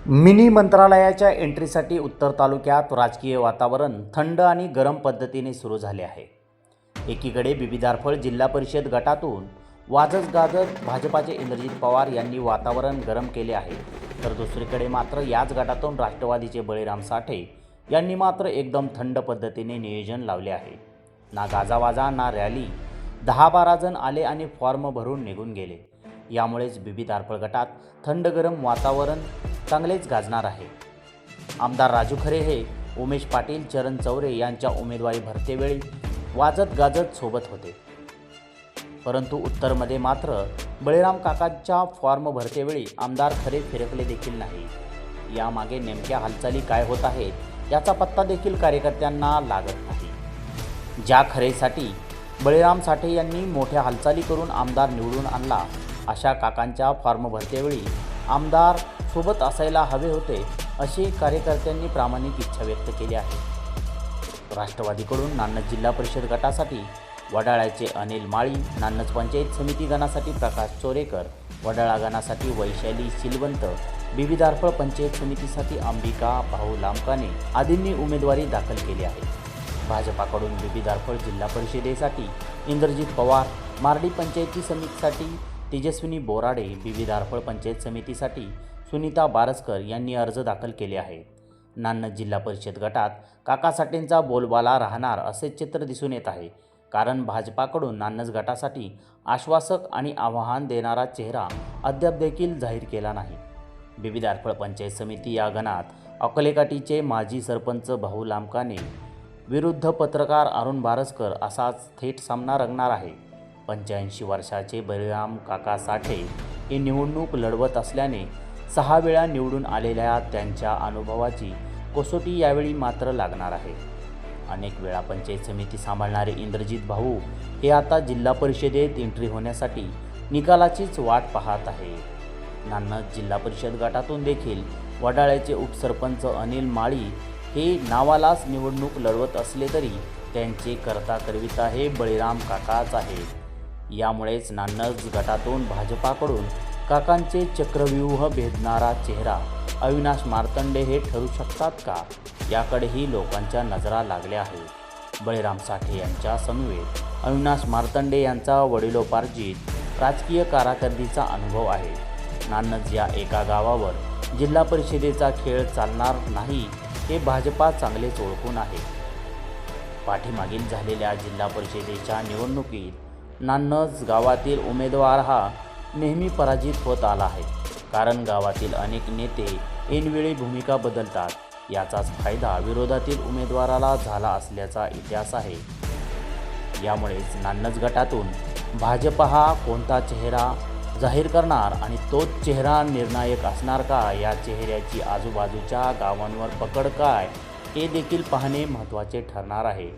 Mini मंत्रालयाच्या एंट्रीसाठी उत्तर तालुक्यात राजकीय वातावरण थंड आणि गरम पद्धतीने सुरू झाले आहे। एकीकडे बिबीदारफळ जिल्हा परिषद गटातून वाजत गाजत भाजपाचे इंद्रजित पवार यांनी वातावरण गरम केले आहे, तर दुसरीकडे मात्र याच गटातून राष्ट्रवादीचे बळीराम साठे यांनी मात्र एकदम थंड पद्धतीने नियोजन लावले आहे। ना गाजावाजा ना रॅली, 10-12 जण आले आणि फॉर्म भरून निघून गेले। यामुळेच बिबीदारफळ गटात थंड गरम वातावरण चांगलेच गाजणार आहे। आमदार राजू खरे हे उमेश पाटील, चरण चौरे यांच्या उमेदवारी भरतेवेळी वाजत गाजत सोबत होते, परंतु उत्तरमध्ये मात्र बळीराम काकांच्या फॉर्म भरतेवेळी आमदार खरे फिरकले देखील नाही। यामागे नेमक्या हालचाली काय होत आहेत याचा पत्ता देखील कार्यकर्त्यांना लागत नाही। ज्या खरेसाठी बळीराम साठे यांनी मोठ्या हालचाली करून आमदार निवडून आणला, अशा काकांच्या फॉर्म भरतेवेळी आमदार सोबत असायला हवे होते, अशी कार्यकर्त्यांनी प्रामाणिक इच्छा व्यक्त केली आहे। राष्ट्रवादीकडून नान्नज जिल्हा परिषद गटासाठी वडाळ्याचे अनिल माळी, नान्नज पंचायत समिती गणासाठी प्रकाश चोरेकर, वडाळा गणासाठी वैशाली सिलवंत, बिबीदारफळ पंचायत समितीसाठी अंबिका भाऊ लांबकाने आदींनी उमेदवारी दाखल केली आहे। भाजपाकडून बिबीदारफळ जिल्हा परिषदेसाठी इंद्रजित पवार, मार्डी पंचायती समितीसाठी तेजस्विनी बोराडे, बिबीदारफळ पंचायत समितीसाठी सुनीता बारसकर यांनी अर्ज दाखल केले आहे। नान्नज जिल्हा परिषद गटात काका साठेंचा बोलबाला राहणार असे चित्र दिसून येत आहे, कारण भाजपाकडून नान्नज गटासाठी आश्वासक आणि आव्हान देणारा चेहरा अद्याप देखील जाहीर केला नाही। बिबीदारफळ पंचायत समिती या गणात अकोलेकाटीचे माजी सरपंच भाऊ लांबकाने विरुद्ध पत्रकार अरुण बारसकर असाच थेट सामना रंगणार आहे। 85 वर्षाचे बळीराम काका साठे हे निवडणूक लढवत असल्याने 6 वेळा निवडून आलेल्या त्यांच्या अनुभवाची कसोटी यावेळी मात्र लागणार आहे। अनेक वेळा पंचायत समिती सांभाळणारे इंद्रजित भाऊ हे आता जिल्हा परिषदेत एंट्री होण्यासाठी निकालाचीच वाट पाहत आहे। नान्नज जिल्हा परिषद गटातून देखील वडाळ्याचे उपसरपंच अनिल माळी हे नावालाच निवडणूक लढवत असले तरी त्यांचे करता करविता हे बळीराम काकाच आहे। यामुळेच नान्नज गटातून भाजपाकडून काकांचे चक्रव्यूह भेदणारा चेहरा अविनाश मार्तंडे हे ठरू शकतात का, याकडेही लोकांच्या नजरा लागल्या आहेत। बळीराम साठे यांच्या समवेत अविनाश मार्तंडे यांचा वडिलोपार्जित राजकीय कारकिर्दीचा अनुभव आहे। नान्नज या एका गावावर जिल्हा परिषदेचा खेळ चालणार नाही हे भाजपा चांगलेच ओळखून आहे। पाठीमागील झालेल्या जिल्हा परिषदेच्या निवडणुकीत नान्नज गावातील उमेदवार हा नेहमी पराजित होत आला आहे, कारण गावातील अनेक नेते ऐनवेळी भूमिका बदलतात। याचाच फायदा विरोधातील उमेदवाराला झाला असल्याचा इतिहास आहे। यामुळेच नान्नज गटातून भाजप हा कोणता चेहरा जाहीर करणार आणि तोच चेहरा निर्णायक असणार का, या चेहऱ्याची आजूबाजूच्या गावांवर पकड काय हे देखील पाहणे महत्त्वाचे ठरणार आहे।